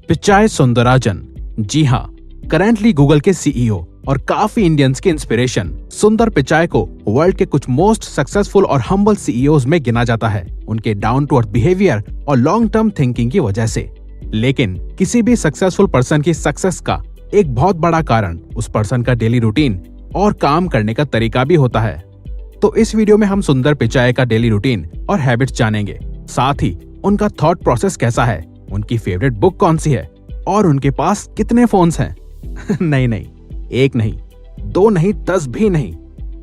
पिचाई सुंदराजन। जी हाँ, currently Google के CEO और काफी इंडियंस के इंस्पिरेशन। सुंदर पिचाई को वर्ल्ड के कुछ मोस्ट सक्सेसफुल और हम्बल सीईओज में गिना जाता है, उनके डाउन टू अर्थ बिहेवियर और लॉन्ग टर्म थिंकिंग की वजह से। लेकिन किसी भी सक्सेसफुल पर्सन की सक्सेस का एक बहुत बड़ा कारण उस पर्सन का डेली रूटीन और काम करने का तरीका भी होता है। तो इस वीडियो में हम सुंदर पिचाई का डेली रूटीन और हैबिट्स जानेंगे, साथ ही उनका थॉट प्रोसेस कैसा है, उनकी फेवरेट बुक कौन सी है और उनके पास कितने फोन्स हैं। नहीं, एक नहीं, दो नहीं, 10 भी नहीं,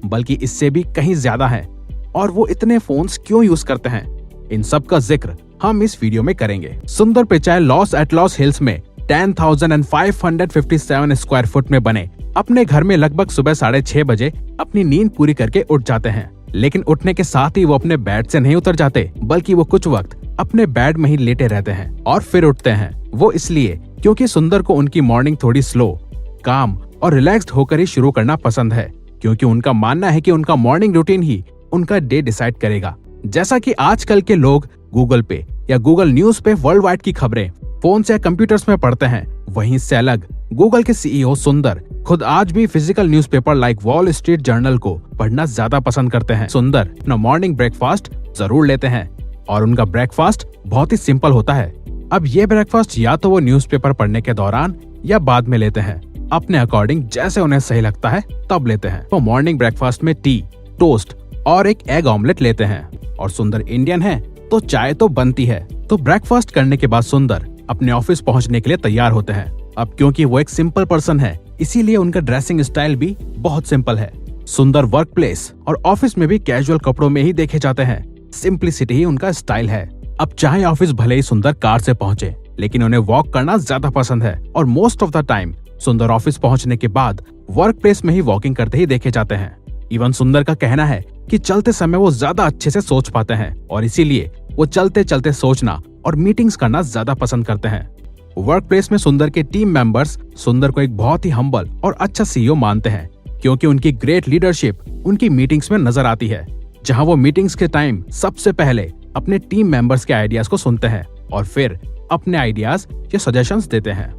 बल्कि इससे भी कहीं ज्यादा है। और वो इतने फोन्स क्यों यूज करते हैं, इन सब का जिक्र हम इस वीडियो में करेंगे। सुंदर पिचाई लॉस हिल्स में 10,557 स्क्वायर फुट में बने अपने घर में लगभग सुबह 6:30 बजे अपनी नींद पूरी करके उठ जाते हैं। लेकिन उठने के साथ ही वो अपने बेड से नहीं उतर जाते, बल्कि वो कुछ वक्त अपने बेड में ही लेटे रहते हैं और फिर उठते हैं। वो इसलिए क्योंकि सुंदर को उनकी मॉर्निंग थोड़ी स्लो, काम और रिलैक्स्ड होकर ही शुरू करना पसंद है, क्योंकि उनका मानना है कि उनका मॉर्निंग रूटीन ही उनका डे डिसाइड करेगा। जैसा कि आजकल के लोग गूगल पे या गूगल न्यूज पे वर्ल्ड वाइड की खबरें फोन से या कंप्यूटर्स में पढ़ते हैं, वहीं से अलग गूगल के सीईओ सुंदर खुद आज भी physical newspaper like wall street journal को पढ़ना ज्यादा पसंद करते हैं। सुंदर अपना मॉर्निंग ब्रेकफास्ट जरूर लेते हैं और उनका ब्रेकफास्ट बहुत ही सिंपल होता है। अब ये ब्रेकफास्ट या तो वो न्यूज़पेपर पढ़ने के दौरान या बाद में लेते हैं, अपने अकॉर्डिंग जैसे उन्हें सही लगता है तब लेते हैं। वो मॉर्निंग ब्रेकफास्ट में टी, टोस्ट और एक एग ऑमलेट लेते हैं। और सुंदर इंडियन है तो चाय तो बनती है। तो ब्रेकफास्ट करने के बाद सुंदर अपने ऑफिस पहुंचने के लिए तैयार होते हैं। अब क्योंकि वो एक सिंपल पर्सन है, इसीलिए उनका ड्रेसिंग स्टाइल भी बहुत सिंपल है। सुंदर वर्क प्लेस और ऑफिस में भी कैजुअल कपड़ों में ही देखे जाते हैं। सिंपलिसिटी ही उनका स्टाइल है। अब चाहे ऑफिस भले ही सुंदर कार से पहुंचे, लेकिन उन्हें वॉक करना ज्यादा पसंद है और मोस्ट ऑफ द टाइम सुंदर ऑफिस पहुंचने के बाद वर्क प्लेस में ही वॉकिंग करते ही देखे जाते हैं। इवन सुंदर का कहना है कि चलते समय वो ज्यादा अच्छे से सोच पाते हैं और इसीलिए वो चलते चलते सोचना और मीटिंग्स करना ज्यादा पसंद करते हैं। वर्क प्लेस में सुंदर के टीम मेंबर्स सुंदर को एक बहुत ही हम्बल और अच्छा सीईओ मानते हैं, क्योंकि उनकी ग्रेट लीडरशिप उनकी मीटिंग्स में नजर आती है, जहां वो मीटिंग्स के टाइम सबसे पहले अपने टीम मेंबर्स के आइडियाज को सुनते हैं और फिर अपने आइडियाज या सजेशंस देते हैं।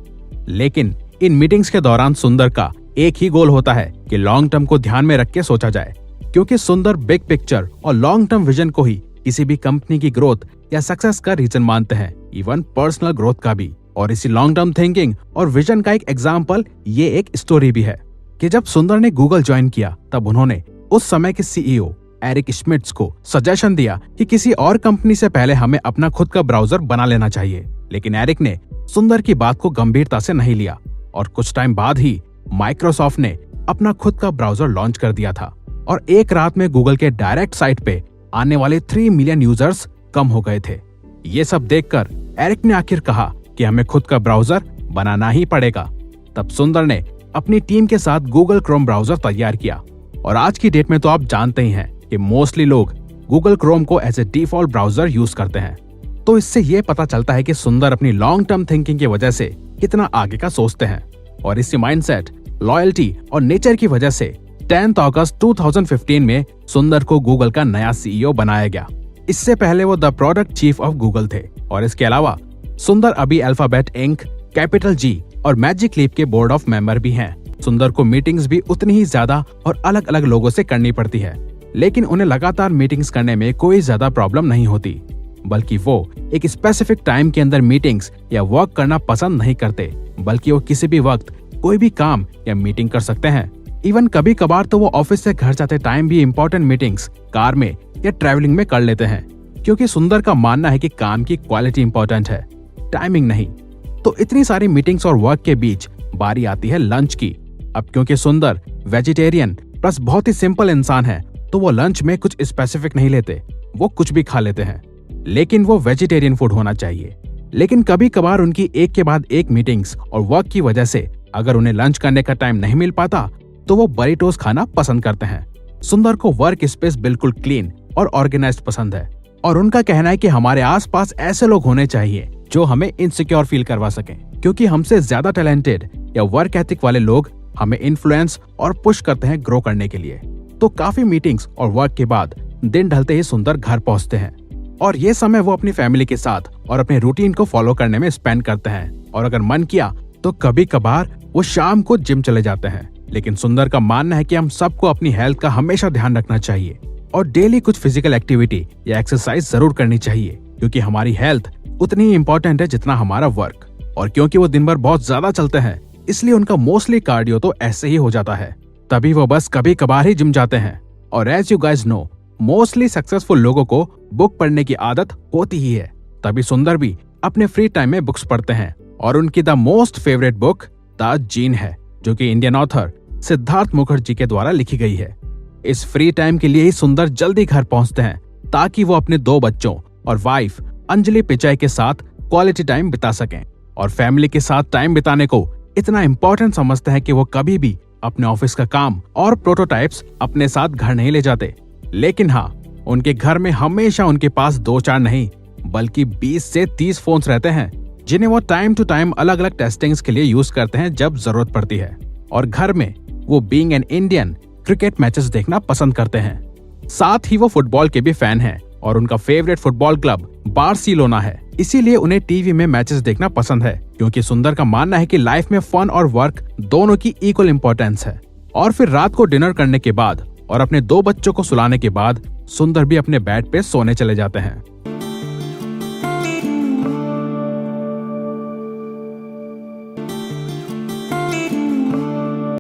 लेकिन इन मीटिंग्स के दौरान सुंदर का एक ही गोल होता है कि लॉन्ग टर्म को ध्यान में रख के सोचा जाए, क्योंकि सुंदर बिग पिक्चर और लॉन्ग टर्म विजन को ही किसी भी कंपनी की ग्रोथ या सक्सेस का रीजन मानते हैं, इवन पर्सनल ग्रोथ का भी। और इसी लॉन्ग टर्म थिंकिंग और विजन का एक एग्जाम्पल ये एक स्टोरी भी है कि जब सुंदर ने गूगल ज्वाइन किया, तब उन्होंने उस समय के सीईओ एरिक श्मिड्स को सजेशन दिया कि किसी और कंपनी से पहले हमें अपना खुद का ब्राउजर बना लेना चाहिए। लेकिन एरिक ने सुंदर की बात को गंभीरता से नहीं लिया और कुछ टाइम बाद ही माइक्रोसॉफ्ट ने अपना खुद का ब्राउजर लॉन्च कर दिया था और एक रात में गूगल के डायरेक्ट साइट पे आने वाले 3 मिलियन यूजर्स कम हो गए थे। ये सब देखकर एरिक ने आखिर कहा कि हमें खुद का ब्राउजर बनाना ही पड़ेगा। तब सुंदर ने अपनी टीम के साथ गूगल क्रोम ब्राउजर तैयार किया और आज की डेट में तो आप जानते ही हैं कि मोस्टली लोग गूगल क्रोम को as a default browser use करते हैं। तो इससे ये पता चलता है कि सुंदर अपनी लॉन्ग टर्म थिंकिंग की वजह से कितना आगे का सोचते हैं और इसी माइंडसेट, लॉयल्टी और नेचर की वजह से 10 अगस्त 2015 में सुंदर को गूगल का नया सीईओ बनाया गया। इससे पहले वो the product chief of Google थे और इसके अलावा सुंदर अभी अल्फाबेट इंक, कैपिटल जी और मैजिक लीप के बोर्ड ऑफ मेंबर भी हैं। सुंदर को मीटिंग्स भी उतनी ही ज्यादा और अलग अलग लोगों से करनी पड़ती है, लेकिन उन्हें लगातार मीटिंग्स करने में कोई ज्यादा प्रॉब्लम नहीं होती, बल्कि वो एक स्पेसिफिक टाइम के अंदर मीटिंग्स या वर्क करना पसंद नहीं करते, बल्कि वो किसी भी वक्त कोई भी काम या मीटिंग कर सकते हैं। इवन कभी कभार तो वो ऑफिस से घर जाते टाइम भी इम्पोर्टेंट मीटिंग्स कार में या ट्रैवलिंग में कर लेते हैं, क्योंकि सुंदर का मानना है कि काम की क्वालिटी इंपॉर्टेंट है, टाइमिंग नहीं। तो इतनी सारी मीटिंग्स और वर्क के बीच बारी आती है लंच की। अब क्योंकि सुंदर वेजिटेरियन प्लस बहुत ही सिंपल इंसान है, तो वो लंच में कुछ स्पेसिफिक नहीं लेते, वो कुछ भी खा लेते हैं, लेकिन वो वेजिटेरियन फूड होना चाहिए। लेकिन कभी कभार उनकी एक के बाद एक मीटिंग्स और वर्क की वजह से अगर उन्हें लंच करने का टाइम नहीं मिल पाता, तो वो बरीटोस खाना पसंद करते हैं। सुंदर को वर्क स्पेस बिल्कुल क्लीन और ऑर्गेनाइज्ड पसंद है और उनका कहना है कि हमारे आसपास ऐसे लोग होने चाहिए जो हमें इनसिक्योर फील करवा सकें, क्योंकि हमसे ज्यादा टैलेंटेड या वर्क एथिक वाले लोग हमें इन्फ्लुएंस और पुश करते हैं ग्रो करने के लिए। तो काफी मीटिंग्स और वर्क के बाद दिन ढलते ही सुंदर घर पहुंचते हैं और ये समय वो अपनी फैमिली के साथ और अपने रूटीन को फॉलो करने में स्पेंड करते हैं। और अगर मन किया तो कभी कभार वो शाम को जिम चले जाते हैं। लेकिन सुंदर का मानना है कि हम सबको अपनी हेल्थ का हमेशा ध्यान रखना चाहिए और डेली कुछ फिजिकल एक्टिविटी या एक्सरसाइज जरूर करनी चाहिए, क्योंकि हमारी हेल्थ उतनी ही इम्पोर्टेंट है जितना हमारा वर्क। और क्योंकि वो दिन भर बहुत ज्यादा चलते हैं, इसलिए उनका मोस्टली कार्डियो तो ऐसे ही हो जाता है, तभी वो बस कभी कभार ही जिम जाते हैं। और as you guys know, mostly successful लोगों को बुक पढ़ने की आदत होती ही है, तभी सुंदर भी अपने फ्री टाइम में बुक्स पढ़ते हैं। और उनकी the most favourite book the gene है, जो कि इंडियन ऑथर सिद्धार्थ मुखर्जी के द्वारा लिखी गई है। इस फ्री टाइम के लिए ही सुंदर जल्दी घर पहुंचते हैं ताकि वो अपने 2 बच्चों और वाइफ अंजलि पिचाई के साथ क्वालिटी टाइम बिता सकें। और फैमिली के साथ टाइम बिताने को इतना इम्पोर्टेंट समझते हैं कि वो कभी भी अपने ऑफिस का काम और प्रोटोटाइप्स अपने साथ घर नहीं ले जाते। लेकिन हाँ, उनके घर में हमेशा उनके पास 2-4 नहीं बल्कि 20 से 30 फोन्स रहते हैं, जिन्हें वो टाइम टू टाइम अलग अलग टेस्टिंग्स के लिए यूज करते हैं जब जरूरत पड़ती है। और घर में वो being an Indian cricket matches देखना पसंद करते हैं। साथ ही वो फुटबॉल के भी फैन हैं और उनका फेवरेट फुटबॉल क्लब बार्सिलोना है। इसीलिए उन्हें टीवी में मैचेस देखना पसंद है, क्योंकि सुंदर का मानना है कि लाइफ में फन और वर्क दोनों की इक्वल इम्पोर्टेंस है। और फिर रात को डिनर करने के बाद और अपने 2 बच्चों को सुलाने के बाद सुंदर भी अपने बेड पे सोने चले जाते हैं।